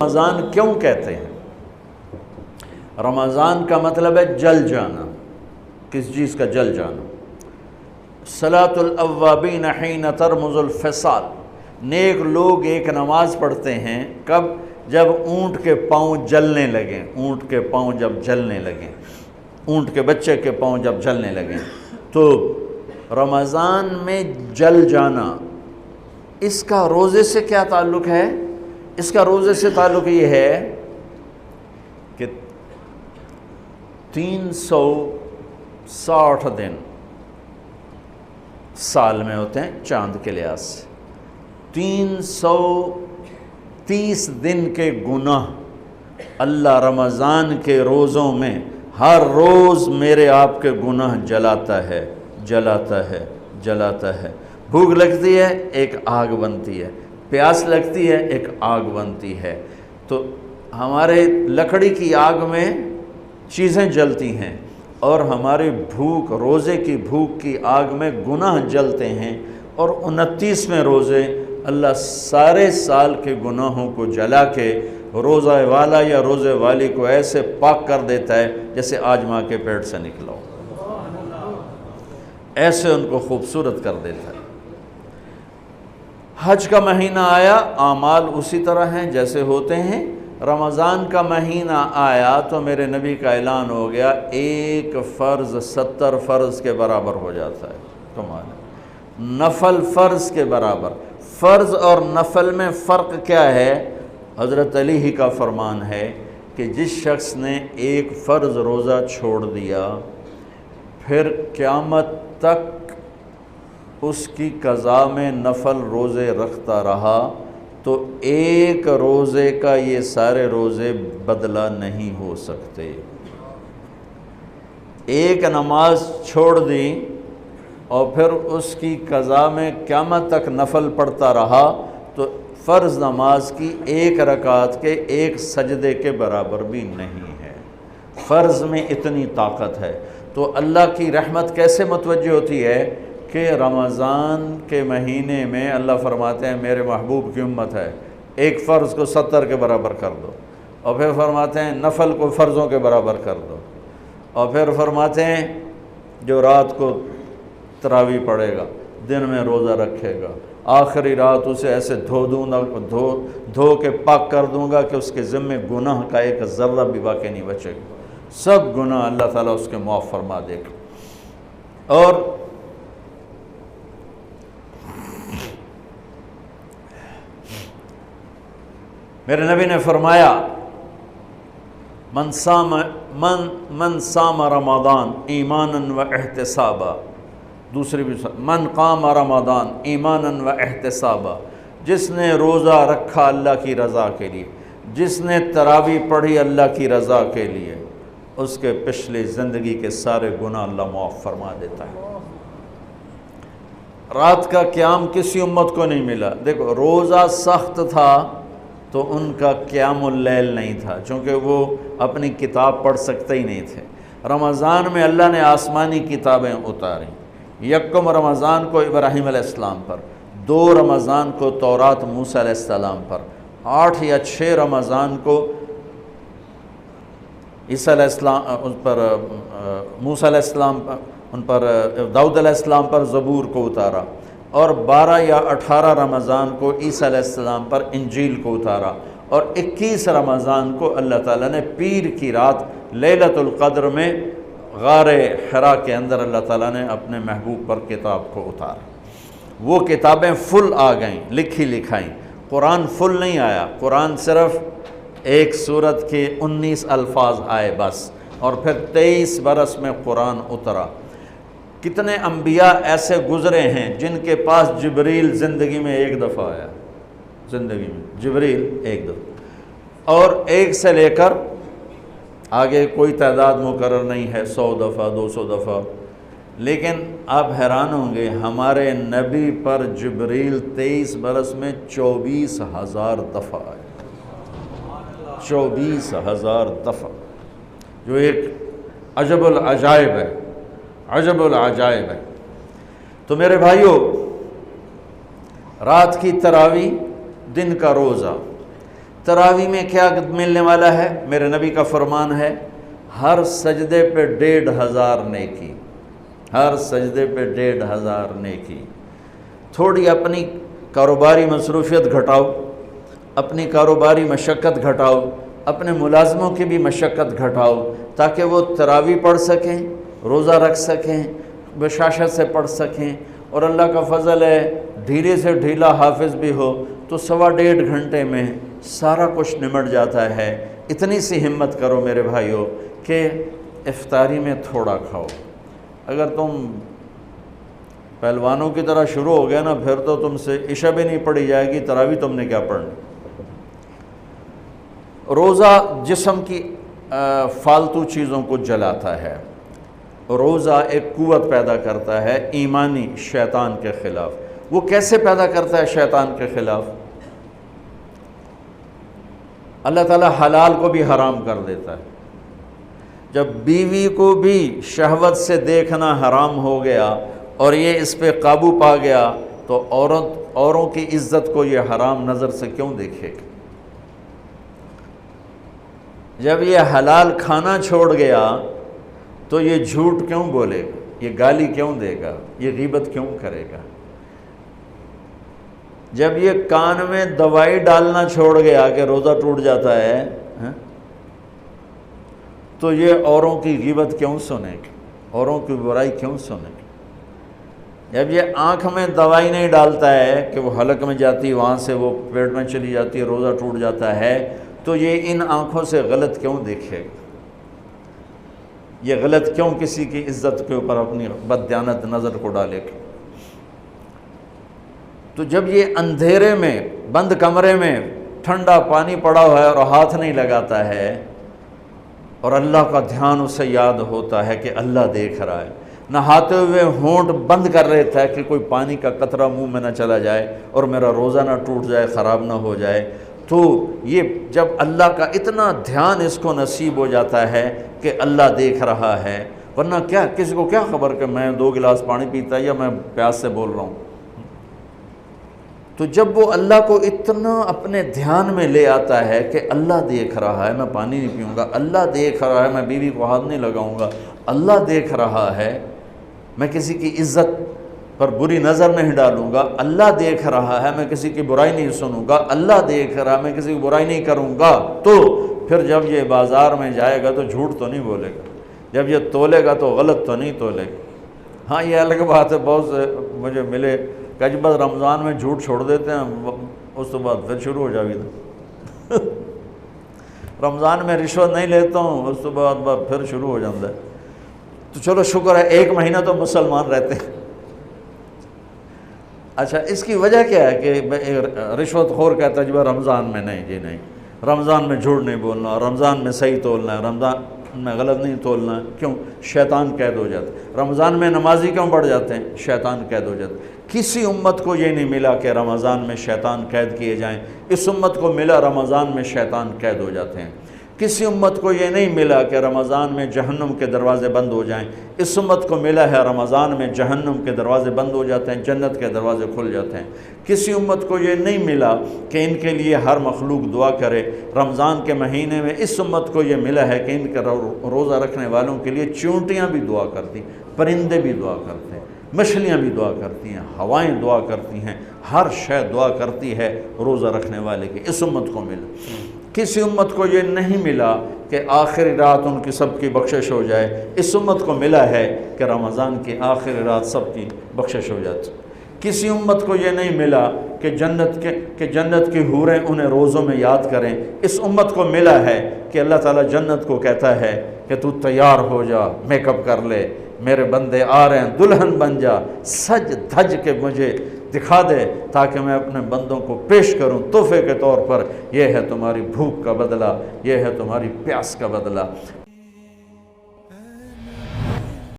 رمضان کیوں کہتے ہیں؟ رمضان کا مطلب ہے جل جانا. کس چیز کا جل جانا؟ صلاۃ الاوابین حین ترمز الفصال. نیک لوگ ایک نماز پڑھتے ہیں کب؟ جب اونٹ کے پاؤں جلنے لگیں. اونٹ کے پاؤں جب جلنے لگیں، اونٹ کے بچے کے پاؤں جب جلنے لگیں. تو رمضان میں جل جانا، اس کا روزے سے کیا تعلق ہے؟ اس کا روزے سے تعلق یہ ہے کہ 360 دن سال میں ہوتے ہیں چاند کے لحاظ سے. 330 دن کے گناہ اللہ رمضان کے روزوں میں ہر روز میرے آپ کے گناہ جلاتا ہے، جلاتا ہے، جلاتا ہے. بھوک لگتی ہے ایک آگ بنتی ہے، پیاس لگتی ہے ایک آگ بنتی ہے. تو ہمارے لکڑی کی آگ میں چیزیں جلتی ہیں اور ہماری بھوک، روزے کی بھوک کی آگ میں گناہ جلتے ہیں. اور 29ویں روزے اللہ سارے سال کے گناہوں کو جلا کے روزہ والا یا روزے والی کو ایسے پاک کر دیتا ہے جیسے آج ماں کے پیٹ سے نکلا ہو. ایسے ان کو خوبصورت کر دیتا ہے. حج کا مہینہ آیا، اعمال اسی طرح ہیں جیسے ہوتے ہیں. رمضان کا مہینہ آیا تو میرے نبی کا اعلان ہو گیا، ایک فرض 70 فرض کے برابر ہو جاتا ہے. کمال ہے. نفل فرض کے برابر. فرض اور نفل میں فرق کیا ہے؟ حضرت علی ہی کا فرمان ہے کہ جس شخص نے ایک فرض روزہ چھوڑ دیا پھر قیامت تک اس کی قضا میں نفل روزے رکھتا رہا تو ایک روزے کا یہ سارے روزے بدلہ نہیں ہو سکتے. ایک نماز چھوڑ دی اور پھر اس کی قضا میں قیامت تک نفل پڑھتا رہا تو فرض نماز کی ایک رکعت کے ایک سجدے کے برابر بھی نہیں ہے. فرض میں اتنی طاقت ہے. تو اللہ کی رحمت کیسے متوجہ ہوتی ہے کہ رمضان کے مہینے میں اللہ فرماتے ہیں میرے محبوب کی امت ہے، ایک فرض کو 70 کے برابر کر دو. اور پھر فرماتے ہیں نفل کو فرضوں کے برابر کر دو. اور پھر فرماتے ہیں جو رات کو تراویح پڑھے گا، دن میں روزہ رکھے گا، آخری رات اسے ایسے دھو کے پاک کر دوں گا کہ اس کے ذمے گناہ کا ایک ذرہ بھی باقی نہیں بچے گا. سب گناہ اللہ تعالیٰ اس کے معاف فرما دے گا. اور میرے نبی نے فرمایا من صام رمضان ایمانا و احتسابا. دوسری بھی من قام رمضان ایمانا و احتسابا. جس نے روزہ رکھا اللہ کی رضا کے لیے، جس نے تراویح پڑھی اللہ کی رضا کے لیے، اس کے پچھلی زندگی کے سارے گناہ اللہ معاف فرما دیتا ہے. رات کا قیام کسی امت کو نہیں ملا. دیکھو روزہ سخت تھا تو ان کا قیام اللیل نہیں تھا چونکہ وہ اپنی کتاب پڑھ سکتے ہی نہیں تھے. رمضان میں اللہ نے آسمانی کتابیں اتاریں. یکم رمضان کو ابراہیم علیہ السلام پر، 2 رمضان کو تورات موسیٰ علیہ السلام پر، 8 یا 6 رمضان کو عیسیٰ علیہ السلام ان پر، موسیٰ علیہ السلام ان پر، داؤد علیہ السلام پر زبور کو اتارا. اور 12 یا 18 رمضان کو عیسیٰ علیہ السلام پر انجیل کو اتارا. اور 21 رمضان کو اللہ تعالیٰ نے پیر کی رات لیلۃ القدر میں غار حرا کے اندر اللہ تعالیٰ نے اپنے محبوب پر کتاب کو اتارا. وہ کتابیں فل آ گئیں، لکھی لکھائیں. قرآن فل نہیں آیا. قرآن صرف ایک سورت کے 19 الفاظ آئے بس. اور پھر 23 برس میں قرآن اترا. کتنے انبیاء ایسے گزرے ہیں جن کے پاس جبریل زندگی میں ایک دفعہ آیا. زندگی میں جبریل ایک دفعہ. اور ایک سے لے کر آگے کوئی تعداد مقرر نہیں ہے، 100 دفعہ 200 دفعہ. لیکن آپ حیران ہوں گے ہمارے نبی پر جبریل 23 برس میں 24,000 دفعہ آئے. 24,000 دفعہ، جو ایک عجب العجائب ہے، عجب العجائب ہے. تو میرے بھائیوں، رات کی تراویح، دن کا روزہ، تراویح میں کیا ملنے والا ہے؟ میرے نبی کا فرمان ہے ہر سجدے پہ 1500 نیکی، ہر سجدے پہ 1500 نیکی۔ تھوڑی اپنی کاروباری مصروفیت گھٹاؤ، اپنی کاروباری مشقت گھٹاؤ، اپنے ملازموں کی بھی مشقت گھٹاؤ تاکہ وہ تراویح پڑھ سکیں، روزہ رکھ سکیں، بشاشت سے پڑھ سکیں، اور اللہ کا فضل ہے ڈھیلے سے ڈھیلا حافظ بھی ہو تو 1.5 گھنٹے میں سارا کچھ نمٹ جاتا ہے۔ اتنی سی ہمت کرو میرے بھائیوں کہ افطاری میں تھوڑا کھاؤ۔ اگر تم پہلوانوں کی طرح شروع ہو گیا نا، پھر تو تم سے عشاء بھی نہیں پڑھی جائے گی، تراویح تم نے کیا پڑھنا۔ روزہ جسم کی فالتو چیزوں کو جلاتا ہے، روزہ ایک قوت پیدا کرتا ہے ایمانی شیطان کے خلاف۔ وہ کیسے پیدا کرتا ہے شیطان کے خلاف؟ اللہ تعالیٰ حلال کو بھی حرام کر دیتا ہے۔ جب بیوی کو بھی شہوت سے دیکھنا حرام ہو گیا اور یہ اس پہ قابو پا گیا تو اوروں کی عزت کو یہ حرام نظر سے کیوں دیکھے گا؟ جب یہ حلال کھانا چھوڑ گیا تو یہ جھوٹ کیوں بولے گا، یہ گالی کیوں دے گا، یہ غیبت کیوں کرے گا؟ جب یہ کان میں دوائی ڈالنا چھوڑ گیا کہ روزہ ٹوٹ جاتا ہے تو یہ اوروں کی غیبت کیوں سنے گا، اوروں کی برائی کیوں سنے گا؟ جب یہ آنکھ میں دوائی نہیں ڈالتا ہے کہ وہ حلق میں جاتی، وہاں سے وہ پیٹ میں چلی جاتی ہے، روزہ ٹوٹ جاتا ہے، تو یہ ان آنکھوں سے غلط کیوں دیکھے گا؟ یہ غلط کیوں کسی کی عزت کے اوپر اپنی بددیانت نظر کو ڈالے گا؟ تو جب یہ اندھیرے میں بند کمرے میں ٹھنڈا پانی پڑا ہوا ہے اور ہاتھ نہیں لگاتا ہے اور اللہ کا دھیان اسے یاد ہوتا ہے کہ اللہ دیکھ رہا ہے، نہاتے ہوئے ہونٹ بند کر لیتا ہے کہ کوئی پانی کا قطرہ منہ میں نہ چلا جائے اور میرا روزہ نہ ٹوٹ جائے، خراب نہ ہو جائے، تو یہ جب اللہ کا اتنا دھیان اس کو نصیب ہو جاتا ہے کہ اللہ دیکھ رہا ہے، ورنہ کیا کسی کو کیا خبر کہ میں 2 گلاس پانی پیتا یا میں پیاس سے بول رہا ہوں۔ تو جب وہ اللہ کو اتنا اپنے دھیان میں لے آتا ہے کہ اللہ دیکھ رہا ہے، میں پانی نہیں پیوں گا، اللہ دیکھ رہا ہے، میں بیوی کو ہاتھ نہیں لگاؤں گا، اللہ دیکھ رہا ہے، میں کسی کی عزت پر بری نظر نہیں ڈالوں گا، اللہ دیکھ رہا ہے، میں کسی کی برائی نہیں سنوں گا، اللہ دیکھ رہا ہے، میں کسی کی برائی نہیں کروں گا، تو پھر جب یہ بازار میں جائے گا تو جھوٹ تو نہیں بولے گا، جب یہ تولے گا تو غلط تو نہیں تولے گا۔ ہاں یہ الگ بات ہے، بہت سے مجھے ملے کہ جب بس رمضان میں جھوٹ چھوڑ دیتے ہیں، اس تو بعد پھر شروع ہو جاوی تھا رمضان میں رشوت نہیں لیتا ہوں، اس تو بعد پھر شروع ہو جاتا ہے۔ تو چلو شکر ہے 1 مہینہ تو مسلمان رہتے ہیں۔ اچھا اس کی وجہ کیا ہے کہ رشوت خور کہتا ہے جی رمضان میں نہیں، جی نہیں، رمضان میں جھوٹ نہیں بولنا، رمضان میں صحیح تولنا ہے، رمضان میں غلط نہیں تولنا ہے۔ کیوں؟ شیطان قید ہو جاتا ہے۔ رمضان میں نمازی کیوں بڑھ جاتے ہیں؟ شیطان قید ہو جاتا ہے۔ کسی امت کو یہ نہیں ملا کہ رمضان میں شیطان قید کیے جائیں، اس امت کو ملا رمضان میں شیطان قید ہو جاتے ہیں۔ کسی امت کو یہ نہیں ملا کہ رمضان میں جہنم کے دروازے بند ہو جائیں، اس امت کو ملا ہے رمضان میں جہنم کے دروازے بند ہو جاتے ہیں، جنت کے دروازے کھل جاتے ہیں۔ کسی امت کو یہ نہیں ملا کہ ان کے لیے ہر مخلوق دعا کرے، رمضان کے مہینے میں اس امت کو یہ ملا ہے کہ ان کے روزہ رکھنے والوں کے لیے چونٹیاں بھی دعا کرتی، پرندے بھی دعا کرتے ہیں، مچھلیاں بھی دعا کرتی ہیں، ہوائیں دعا کرتی ہیں، ہر شے دعا کرتی ہے روزہ رکھنے والے کی۔ اس امت کو ملا۔ کسی امت کو یہ نہیں ملا کہ آخری رات ان کی سب کی بخشش ہو جائے، اس امت کو ملا ہے کہ رمضان کی آخری رات سب کی بخشش ہو جاتی۔ کسی امت کو یہ نہیں ملا کہ جنت کی حوریں انہیں روزوں میں یاد کریں، اس امت کو ملا ہے کہ اللہ تعالیٰ جنت کو کہتا ہے کہ تو تیار ہو جا، میک اپ کر لے، میرے بندے آ رہے ہیں، دلہن بن جا، سج دھج کے مجھے دکھا دے تاکہ میں اپنے بندوں کو پیش کروں تحفے کے طور پر۔ یہ ہے تمہاری بھوک کا بدلہ، یہ ہے تمہاری پیاس کا بدلہ۔